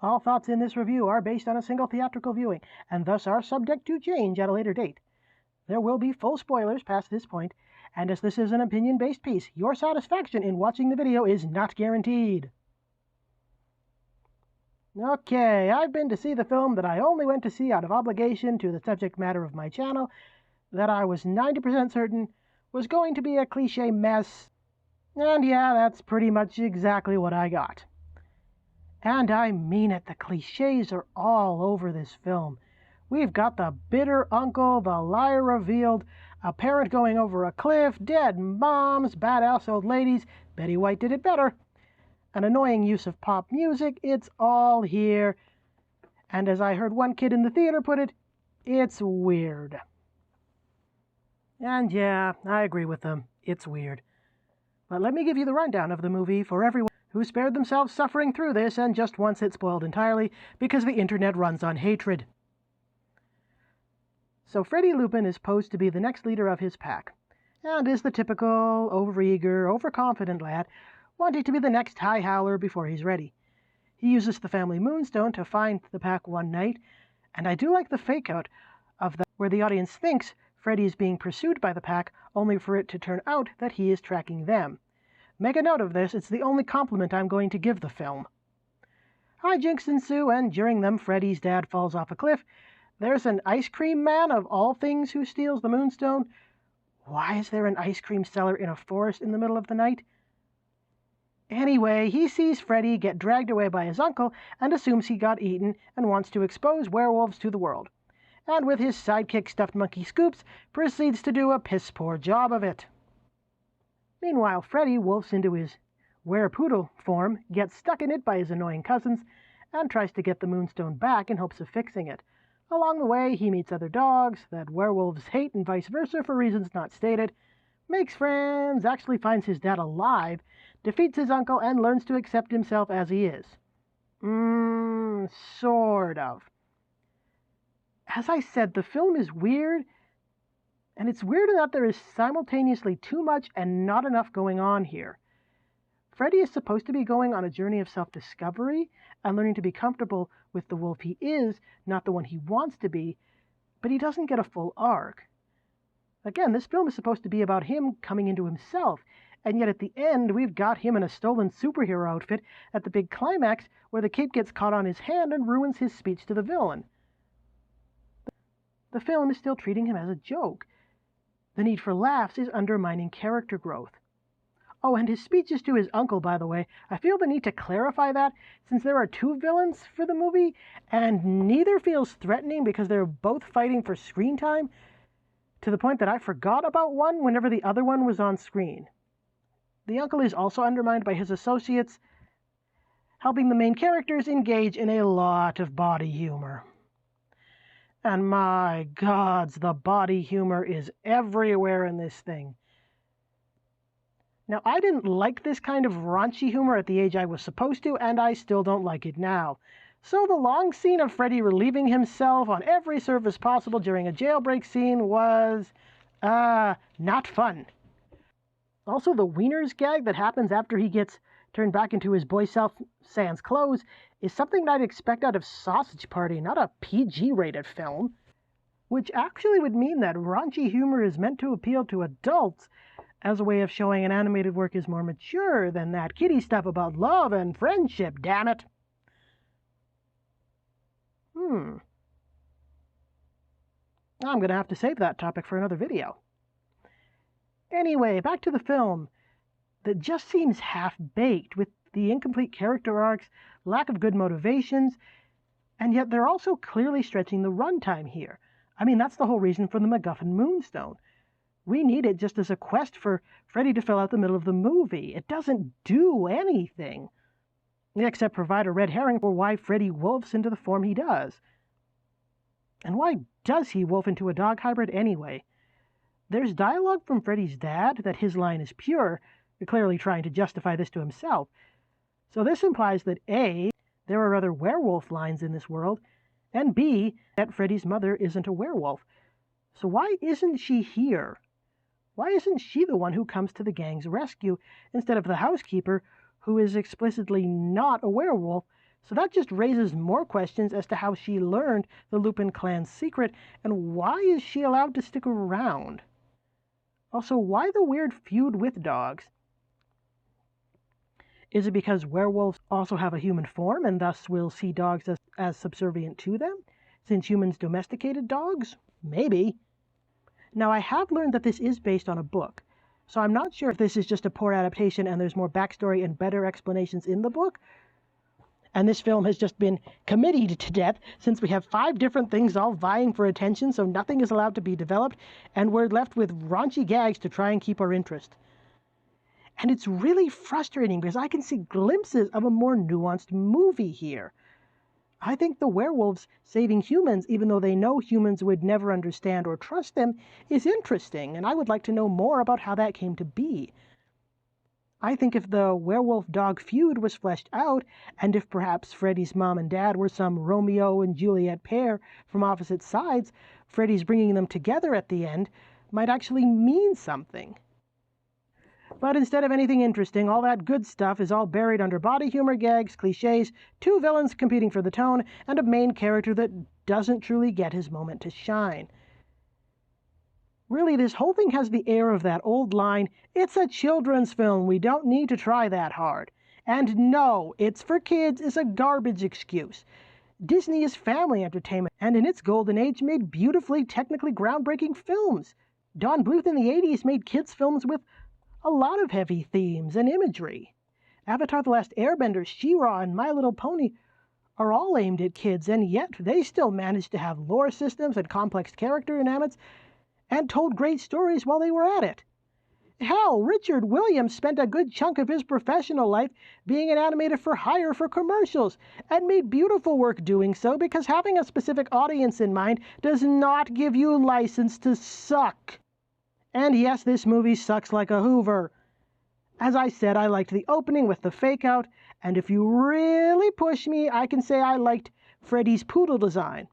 All thoughts in this review are based on a single theatrical viewing, and thus are subject to change at a later date. There will be full spoilers past this point, and as this is an opinion-based piece, your satisfaction in watching the video is not guaranteed. Okay, I've been to see the film that I only went to see out of obligation to the subject matter of my channel, that I was 90% certain was going to be a cliche mess, and yeah, that's pretty much exactly what I got. And I mean it, the cliches are all over this film. We've got the bitter uncle, the liar revealed, a parent going over a cliff, dead moms, badass old ladies, Betty White did it better, an annoying use of pop music, it's all here. And as I heard one kid in the theater put it, it's weird. And yeah, I agree with them, it's weird. But let me give you the rundown of the movie for everyone who spared themselves suffering through this and just wants it spoiled entirely because the internet runs on hatred. So Freddy Lupin is posed to be the next leader of his pack, and is the typical overeager, overconfident lad wanting to be the next high howler before he's ready. He uses the family moonstone to find the pack one night, and I do like the fake-out of that where the audience thinks Freddy is being pursued by the pack, only for it to turn out that he is tracking them. Make a note of this, it's the only compliment I'm going to give the film. Hijinks ensue, and during them Freddy's dad falls off a cliff. There's an ice cream man of all things who steals the moonstone. Why is there an ice cream seller in a forest in the middle of the night? Anyway, he sees Freddy get dragged away by his uncle and assumes he got eaten and wants to expose werewolves to the world. And with his sidekick stuffed monkey Scoops, proceeds to do a piss-poor job of it. Meanwhile, Freddy wolfs into his werepoodle form, gets stuck in it by his annoying cousins, and tries to get the moonstone back in hopes of fixing it. Along the way, he meets other dogs that werewolves hate and vice versa for reasons not stated, makes friends, actually finds his dad alive, defeats his uncle, and learns to accept himself as he is. Sort of. As I said, the film is weird, and it's weird in that there is simultaneously too much and not enough going on here. Freddy is supposed to be going on a journey of self-discovery and learning to be comfortable with the wolf he is, not the one he wants to be, but he doesn't get a full arc. Again, this film is supposed to be about him coming into himself, and yet at the end we've got him in a stolen superhero outfit at the big climax where the cape gets caught on his hand and ruins his speech to the villain. The film is still treating him as a joke. The need for laughs is undermining character growth. Oh, and his speeches to his uncle, by the way, I feel the need to clarify that, since there are two villains for the movie, and neither feels threatening because they're both fighting for screen time, to the point that I forgot about one whenever the other one was on screen. The uncle is also undermined by his associates, helping the main characters engage in a lot of body humor. And my gods, the body humor is everywhere in this thing. Now, I didn't like this kind of raunchy humor at the age I was supposed to, and I still don't like it now. So the long scene of Freddy relieving himself on every surface possible during a jailbreak scene was, not fun. Also, the wieners gag that happens after he gets turned back into his boy self sans clothes is something that I'd expect out of Sausage Party, not a PG-rated film. Which actually would mean that raunchy humor is meant to appeal to adults as a way of showing an animated work is more mature than that kiddie stuff about love and friendship, damn it. I'm going to have to save that topic for another video. Anyway, back to the film that just seems half-baked with the incomplete character arcs, lack of good motivations, and yet they're also clearly stretching the runtime here. I mean, that's the whole reason for the MacGuffin Moonstone. We need it just as a quest for Freddy to fill out the middle of the movie. It doesn't do anything, except provide a red herring for why Freddy wolfs into the form he does. And why does he wolf into a dog hybrid anyway? There's dialogue from Freddy's dad that his line is pure, clearly trying to justify this to himself. So this implies that A, there are other werewolf lines in this world, and B, that Freddy's mother isn't a werewolf. So why isn't she here? Why isn't she the one who comes to the gang's rescue instead of the housekeeper, who is explicitly not a werewolf, So that just raises more questions as to how she learned the Lupin clan's secret, and why is she allowed to stick around? Also, why the weird feud with dogs? Is it because werewolves also have a human form and thus will see dogs as subservient to them, since humans domesticated dogs? Maybe. Now, I have learned that this is based on a book, so I'm not sure if this is just a poor adaptation and there's more backstory and better explanations in the book, and this film has just been committed to death since we have 5 different things all vying for attention, so nothing is allowed to be developed, and we're left with raunchy gags to try and keep our interest. And it's really frustrating because I can see glimpses of a more nuanced movie here. I think the werewolves saving humans, even though they know humans would never understand or trust them, is interesting, and I would like to know more about how that came to be. I think if the werewolf-dog feud was fleshed out, and if perhaps Freddy's mom and dad were some Romeo and Juliet pair from opposite sides, Freddy's bringing them together at the end might actually mean something. But instead of anything interesting, all that good stuff is all buried under body humor, gags, cliches, 2 villains competing for the tone, and a main character that doesn't truly get his moment to shine. Really, this whole thing has the air of that old line, "It's a children's film, we don't need to try that hard." And no, "it's for kids" is a garbage excuse. Disney is family entertainment, and in its golden age made beautifully, technically groundbreaking films. Don Bluth in the 80s made kids' films with a lot of heavy themes and imagery. Avatar: The Last Airbender, She-Ra, and My Little Pony are all aimed at kids, and yet they still managed to have lore systems and complex character dynamics and told great stories while they were at it. Hell, Richard Williams spent a good chunk of his professional life being an animator for hire for commercials, and made beautiful work doing so, because having a specific audience in mind does not give you license to suck. And yes, this movie sucks like a Hoover. As I said, I liked the opening with the fake-out, and if you really push me, I can say I liked Freddy's poodle design.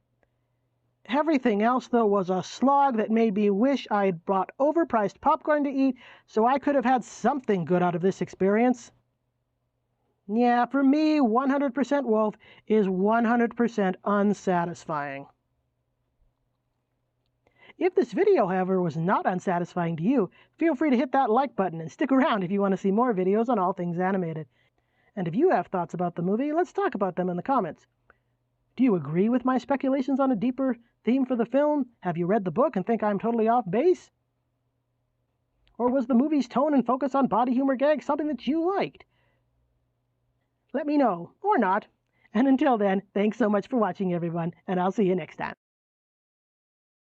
Everything else, though, was a slog that made me wish I'd bought overpriced popcorn to eat so I could have had something good out of this experience. Yeah, for me, 100% Wolf is 100% unsatisfying. If this video, however, was not unsatisfying to you, feel free to hit that like button and stick around if you want to see more videos on all things animated. And if you have thoughts about the movie, let's talk about them in the comments. Do you agree with my speculations on a deeper theme for the film? Have you read the book and think I'm totally off base? Or was the movie's tone and focus on body humor gags something that you liked? Let me know, or not. And until then, thanks so much for watching, everyone, and I'll see you next time.